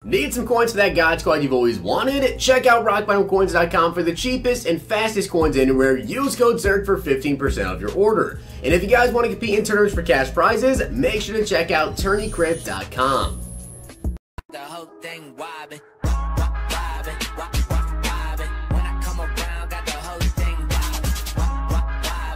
Need some coins for that God Squad you've always wanted? Check out rockbottomcoins.com for the cheapest and fastest coins anywhere. Use code ZIRK for 15% off your order. And if you guys want to compete in tournaments for cash prizes, make sure to check out tourneycrypt.com. The whole thing wobbin'.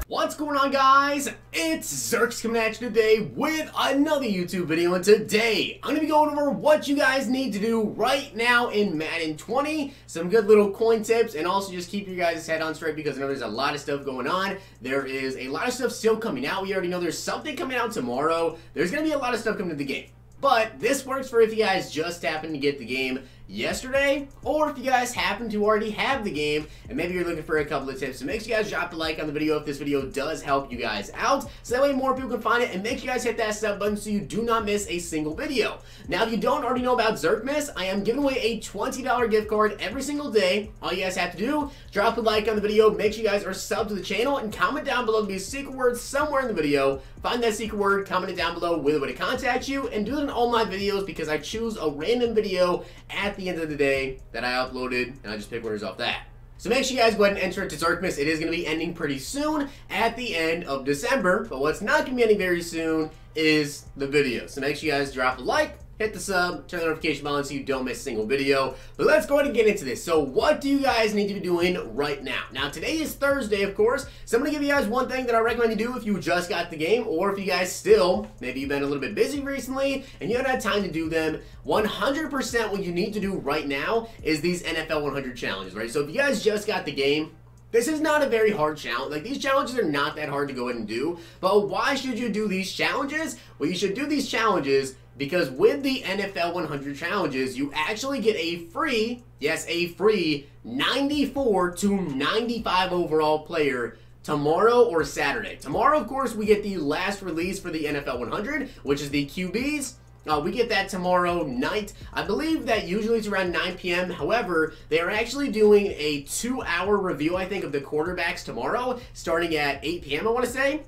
What's going on, guys? It's Zirksee coming at you today with another YouTube video, and today I'm going to be going over what you guys need to do right now in Madden 20, some good little coin tips, and also just keep your guys' head on straight because I know there's a lot of stuff going on. There is a lot of stuff still coming out. We already know there's something coming out tomorrow. There's going to be a lot of stuff coming to the game. But this works for if you guys just happen to get the game yesterday, or if you guys happen to already have the game and maybe you're looking for a couple of tips. So make sure you guys drop a like on the video if this video does help you guys out, so that way more people can find it, and make sure you guys hit that sub button so you do not miss a single video. Now, if you don't already know about Zirksee, I am giving away a $20 gift card every single day. All you guys have to do, drop a like on the video, make sure you guys are subbed to the channel, and comment down below the secret word somewhere in the video. Find that secret word, comment it down below with a way to contact you, and do it in all my videos because I choose a random video at the end of the day that I uploaded, and I just pick winners off that. So make sure you guys go ahead and enter it to Zirksee. It is going to be ending pretty soon at the end of December, but what's not going to be ending very soon is the video. So make sure you guys drop a like, hit the sub, turn the notification bell on so you don't miss a single video. But let's go ahead and get into this. So what do you guys need to be doing right now? Now, today is Thursday, of course, so I'm going to give you guys one thing that I recommend you do if you just got the game, or if you guys still, maybe you've been a little bit busy recently and you haven't had time to do them. 100% what you need to do right now is these NFL 100 challenges, right? So if you guys just got the game, this is not a very hard challenge. Like, these challenges are not that hard to go ahead and do. But why should you do these challenges? Well, you should do these challenges because with the NFL 100 challenges, you actually get a free, yes, a free 94 to 95 overall player tomorrow or Saturday. Tomorrow, of course, we get the last release for the NFL 100, which is the QBs. We get that tomorrow night. I believe that usually it's around 9 p.m. However, they are actually doing a 2-hour review, I think, of the quarterbacks tomorrow, starting at 8 p.m., I want to say.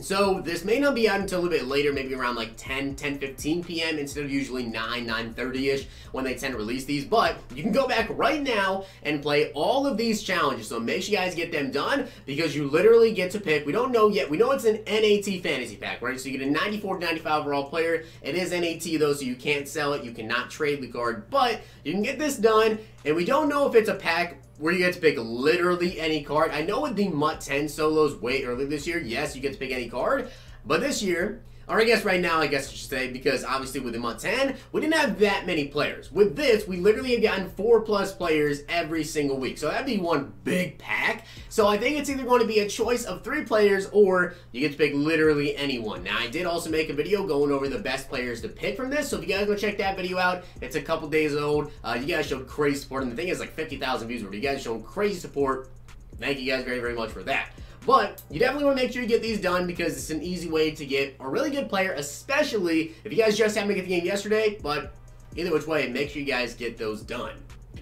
So this may not be out until a little bit later, maybe around like 10:15 p.m. instead of usually 9:30ish when they tend to release these. But you can go back right now and play all of these challenges. So make sure you guys get them done because you literally get to pick. We don't know yet. We know it's an NAT fantasy pack, right? So you get a 94 to 95 overall player. It is NAT though, so you can't sell it. You cannot trade the card, but you can get this done. And we don't know if it's a pack where you get to pick literally any card. I know with the MUT 10 solos way early this year, yes, you get to pick any card. But this year, or I guess right now, I guess I should say, because obviously with the MUT 10, we didn't have that many players. With this, we literally have gotten 4+ players every single week. So that'd be one big pack. So I think it's either going to be a choice of 3 players or you get to pick literally anyone. Now, I did also make a video going over the best players to pick from this. So if you guys go check that video out, it's a couple days old. You guys showed crazy support, and the thing is like 50,000 views, but you guys showed crazy support. Thank you guys very, very much for that. But you definitely want to make sure you get these done because it's an easy way to get a really good player, especially if you guys just happened to get the game yesterday. But either which way, make sure you guys get those done.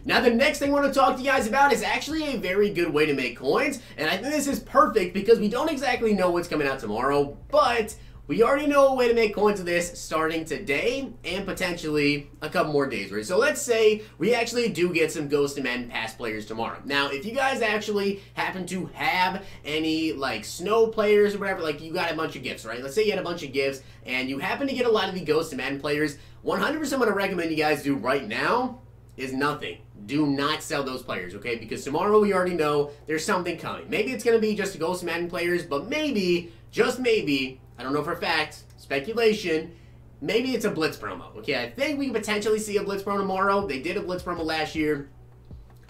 Now, the next thing I want to talk to you guys about is actually a very good way to make coins. And I think this is perfect because we don't exactly know what's coming out tomorrow, but we already know a way to make coins of this starting today and potentially a couple more days, right? So let's say we actually do get some Ghost and Madden Pass players tomorrow. Now, if you guys actually happen to have any, like, snow players or whatever, like, you got a bunch of gifts, right? Let's say you had a bunch of gifts and you happen to get a lot of the Ghost and Madden players, 100% what I recommend you guys do right now is nothing. Do not sell those players, okay? Because tomorrow we already know there's something coming. Maybe it's going to be just Ghost and Madden players, but maybe, just maybe, I don't know for a fact, speculation, maybe it's a Blitz promo, okay? I think we can potentially see a Blitz promo tomorrow. They did a Blitz promo last year.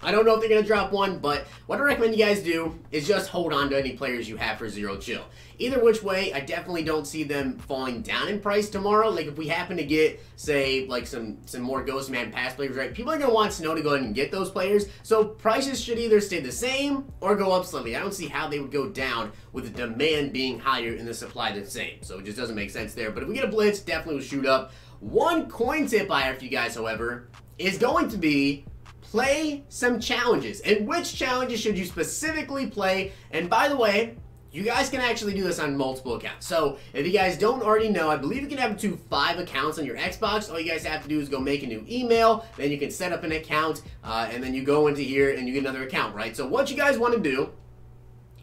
I don't know if they're going to drop one, but what I recommend you guys do is just hold on to any players you have for Zero Chill. Either which way, I definitely don't see them falling down in price tomorrow. Like, if we happen to get, say, like some more Ghost Man Pass players, right, people are going to want Snow to go ahead and get those players. So prices should either stay the same or go up slightly. I don't see how they would go down with the demand being higher and the supply the same. So it just doesn't make sense there. But if we get a Blitz, definitely will shoot up. One coin tip I have for you guys, however, is going to be play some challenges. And which challenges should you specifically play? And by the way, you guys can actually do this on multiple accounts. So if you guys don't already know, I believe you can have up to 5 accounts on your Xbox. All you guys have to do is go make a new email, then you can set up an account, and then you go into here and you get another account, right? So what you guys want to do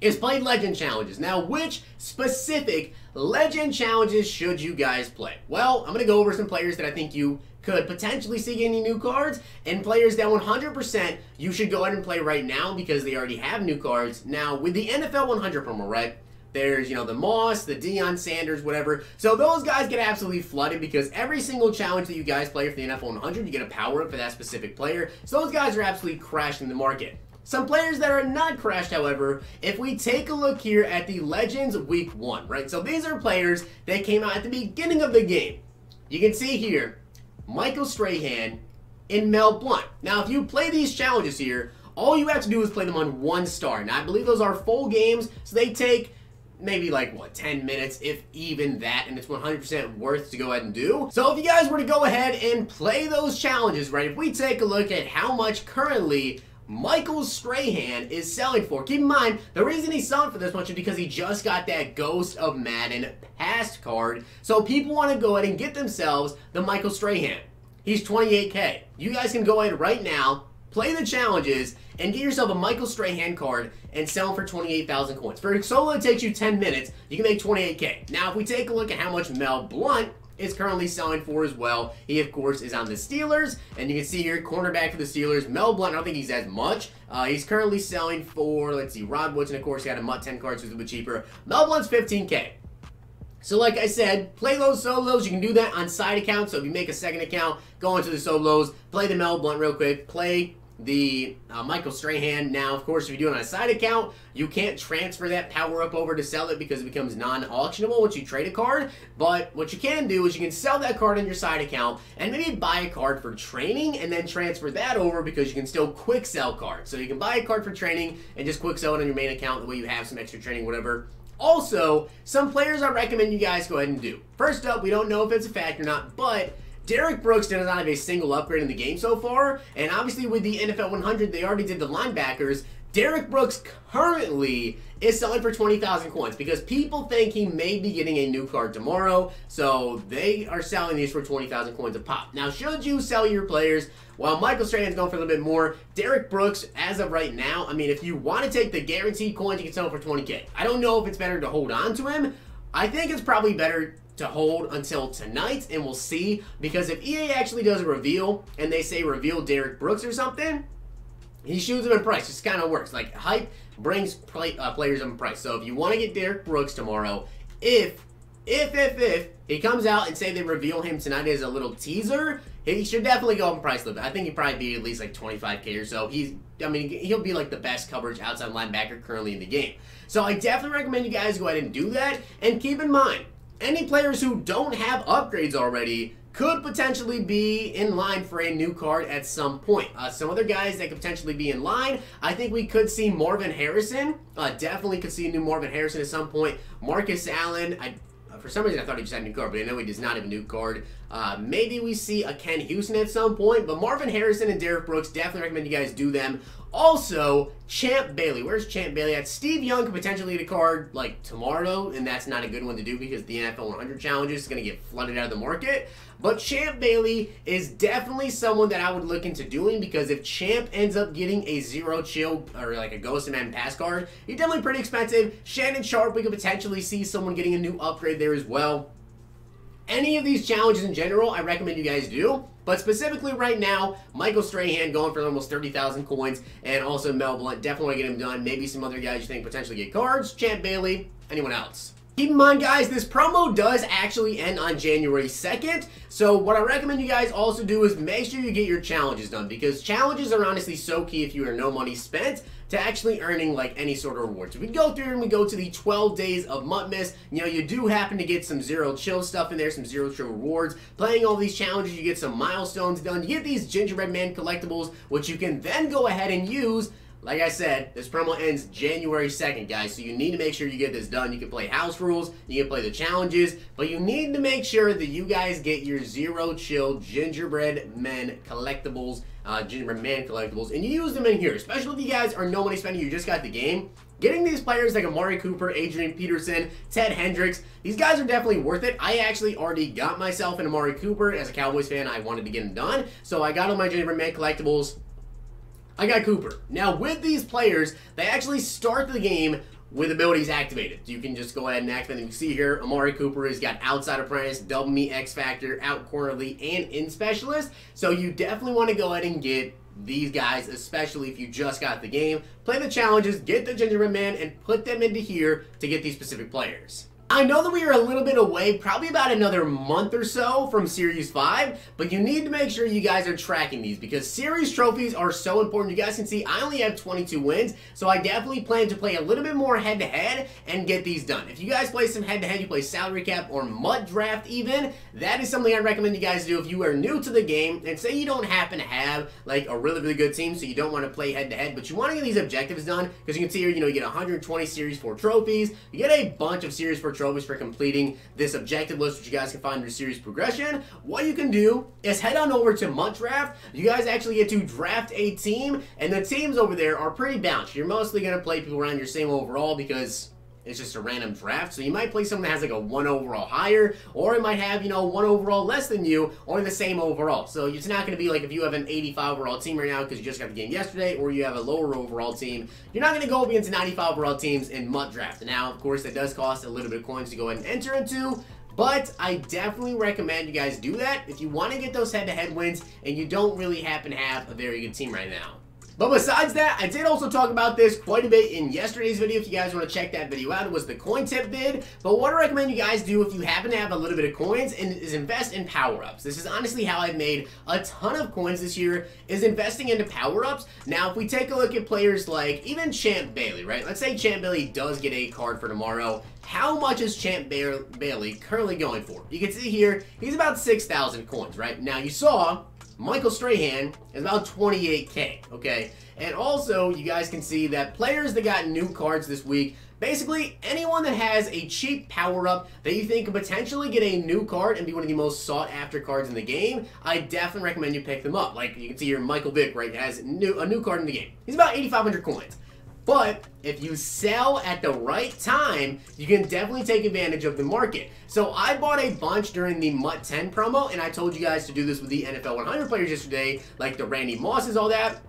is play legend challenges. Now, which specific legend challenges should you guys play? Well, I'm going to go over some players that I think you could potentially see getting new cards, and players that 100% you should go ahead and play right now because they already have new cards. Now, with the NFL 100 promo, right, there's, you know, the Moss, the Deion Sanders, whatever. So those guys get absolutely flooded because every single challenge that you guys play for the NFL 100, you get a power-up for that specific player. So those guys are absolutely crashing the market. Some players that are not crashed, however, if we take a look here at the Legends Week 1, right? So these are players that came out at the beginning of the game. You can see here, Michael Strahan and Mel Blount. Now, if you play these challenges here, all you have to do is play them on 1 star. Now, I believe those are full games, so they take maybe like, what, 10 minutes, if even that, and it's 100% worth to go ahead and do. So if you guys were to go ahead and play those challenges, right, if we take a look at how much currently Michael Strahan is selling for. Keep in mind, the reason he's selling for this much is because he just got that Ghost of Madden past card. So people want to go ahead and get themselves the Michael Strahan. He's 28K. You guys can go ahead right now, play the challenges, and get yourself a Michael Strahan card and sell them for 28,000 coins. For a solo, it takes you 10 minutes. You can make 28K. Now, if we take a look at how much Mel Blount is currently selling for as well. He, of course, is on the Steelers, and you can see here, cornerback for the Steelers. Mel Blount, I don't think he's as much. He's currently selling for, let's see, Rod Woodson, of course, got a Mutt 10 cards, who's a bit cheaper. Mel Blount's 15K. So like I said, play those solos. You can do that on side accounts. So if you make a second account, go into the solos, play the Mel Blount real quick, play the Michael Strahan. Now, of course, if you do it on a side account, you can't transfer that power up over to sell it because it becomes non-auctionable once you trade a card. But what you can do is you can sell that card on your side account and maybe buy a card for training and then transfer that over because you can still quick sell cards. So you can buy a card for training and just quick sell it on your main account the way you have some extra training, whatever. Also, some players I recommend you guys go ahead and do. First up, we don't know if it's a fact or not, but Derrick Brooks does not have a single upgrade in the game so far, and obviously with the NFL 100, they already did the linebackers. Derrick Brooks currently is selling for 20,000 coins because people think he may be getting a new card tomorrow, so they are selling these for 20,000 coins a pop. Now, should you sell your players? While Michael Strahan's going for a little bit more, Derrick Brooks, as of right now, I mean, if you want to take the guaranteed coins, you can sell them for 20K. I don't know if it's better to hold on to him. I think it's probably better to hold until tonight, and we'll see, because if EA actually does a reveal and they say reveal Derrick Brooks or something, he shoots them in price. Just kind of works. Like, hype brings players in price. So if you want to get Derrick Brooks tomorrow, if he comes out and say they reveal him tonight as a little teaser, he should definitely go up in price a little bit. I think he'd probably be at least like 25K or so. He'll be like the best coverage outside linebacker currently in the game. So I definitely recommend you guys go ahead and do that. And keep in mind, any players who don't have upgrades already could potentially be in line for a new card at some point. Some other guys that could potentially be in line, I think we could see Marvin Harrison. Definitely could see a new Marvin Harrison at some point. Marcus Allen, for some reason I thought he just had a new card, but I know he does not have a new card. Maybe we see a Ken Houston at some point, but Marvin Harrison and Derrick Brooks, definitely recommend you guys do them. Also, Champ Bailey. Where's Champ Bailey at? Steve Young could potentially get a card like tomorrow, and that's not a good one to do because the NFL 100 challenge is going to get flooded out of the market. But Champ Bailey is definitely someone that I would look into doing, because if Champ ends up getting a zero chill or like a Ghost of Man pass card, he's definitely pretty expensive. Shannon Sharp, we could potentially see someone getting a new upgrade there as well. Any of these challenges in general, I recommend you guys do. But specifically right now, Michael Strahan going for almost 30,000 coins, and also Mel Blount, definitely want to get him done. Maybe some other guys you think potentially get cards. Champ Bailey, anyone else? Keep in mind, guys, this promo does actually end on January 2nd. So what I recommend you guys also do is make sure you get your challenges done, because challenges are honestly so key if you are no money spent to actually earning like any sort of rewards. If we go through and we go to the 12 days of Muttmas, you know, you do happen to get some zero chill stuff in there, some zero chill rewards. Playing all these challenges, you get some milestones done. You get these gingerbread man collectibles, which you can then go ahead and use like I said, this promo ends January 2nd, guys, so you need to make sure you get this done. You can play house rules, you can play the challenges, but you need to make sure that you guys get your Zero Chill Gingerbread Men collectibles, Gingerbread Man collectibles, and you use them in here, especially if you guys are no money spending, you just got the game. Getting these players like Amari Cooper, Adrian Peterson, Ted Hendricks, these guys are definitely worth it. I actually already got myself an Amari Cooper. As a Cowboys fan, I wanted to get him done, so I got all my Gingerbread Man collectibles. I got Cooper. Now, with these players, they actually start the game with abilities activated. You can just go ahead and activate them. You can see here, Amari Cooper has got Outside Apprentice, Double Me, X Factor, Out Corner Elite, and In Specialist. So you definitely want to go ahead and get these guys, especially if you just got the game. Play the challenges, get the Gingerbread Man, and put them into here to get these specific players. I know that we are a little bit away, probably about another month or so from Series 5, but you need to make sure you guys are tracking these because Series trophies are so important. You guys can see I only have 22 wins, so I definitely plan to play a little bit more head-to-head and get these done. If you guys play some head-to-head, you play Salary Cap or Mud Draft even, that is something I recommend you guys do if you are new to the game and say you don't happen to have like a really, really good team, so you don't want to play head-to-head, but you want to get these objectives done because you can see here, you get 120 Series 4 trophies, you get a bunch of Series 4 trophies for completing this objective list, which you guys can find in your series progression. What you can do is head on over to Mud Draft. You guys actually get to draft a team, and the teams over there are pretty balanced. You're mostly going to play people around your same overall because it's just a random draft. So you might play someone that has like a 1 overall higher, or it might have, 1 overall less than you, or the same overall. So it's not going to be like if you have an 85 overall team right now because you just got the game yesterday, or you have a lower overall team. You're not going to go up against 95 overall teams in Mud Draft. Now, of course, that does cost a little bit of coins to go ahead and enter into, but I definitely recommend you guys do that if you want to get those head-to-head wins and you don't really happen to have a very good team right now. But besides that, I did also talk about this quite a bit in yesterday's video. If you guys want to check that video out, it was the coin tip vid. But what I recommend you guys do if you happen to have a little bit of coins is invest in power-ups. This is honestly how I've made a ton of coins this year, is investing into power-ups. Now, if we take a look at players like even Champ Bailey, right? Let's say Champ Bailey does get a card for tomorrow. How much is Champ Bailey currently going for? You can see here, he's about 6,000 coins, right? Now, you saw Michael Strahan is about 28K, okay? And also, you guys can see that players that got new cards this week, basically anyone that has a cheap power-up that you think could potentially get a new card and be one of the most sought-after cards in the game, I definitely recommend you pick them up. Like, you can see here, Michael Vick, right, has a new card in the game. He's about 8,500 coins. But if you sell at the right time, you can definitely take advantage of the market. So I bought a bunch during the MUT 10 promo, and I told you guys to do this with the NFL 100 players yesterday, like the Randy Mosses, all that.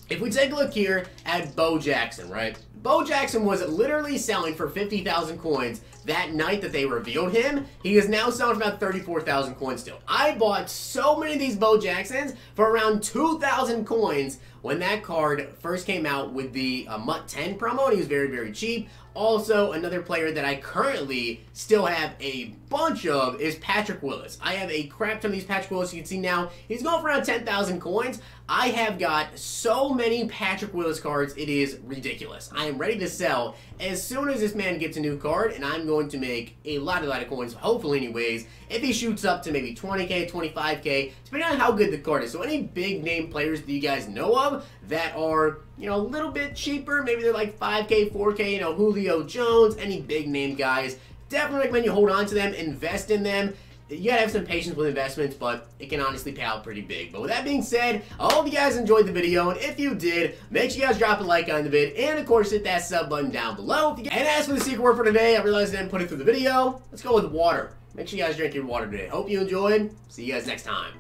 If we take a look here at Bo Jackson, right? Bo Jackson was literally selling for 50,000 coins that night that they revealed him. He is now selling for about 34,000 coins still. I bought so many of these Bo Jacksons for around 2,000 coins when that card first came out with the MUT 10 promo, and he was very, very cheap. Also, another player that I currently still have a bunch of is Patrick Willis. I have a crap ton of these Patrick Willis. You can see now he's going for around 10,000 coins. I have got so many Patrick Willis cards, it is ridiculous. I am ready to sell as soon as this man gets a new card, and I'm going to make a lot of coins, hopefully anyways, if he shoots up to maybe 20K, 25K, depending on how good the card is. So any big name players that you guys know of that are, a little bit cheaper, maybe they're like 5K, 4K, Julio Jones, any big name guys, definitely recommend you hold on to them, invest in them. You gotta have some patience with investments, but it can honestly pay out pretty big. But with that being said, I hope you guys enjoyed the video, and if you did, make sure you guys drop a like on the vid, and of course hit that sub button down below. And as for the secret word for today, I realized I didn't put it through the video. Let's go with water. Make sure you guys drink your water today. Hope you enjoyed. See you guys next time.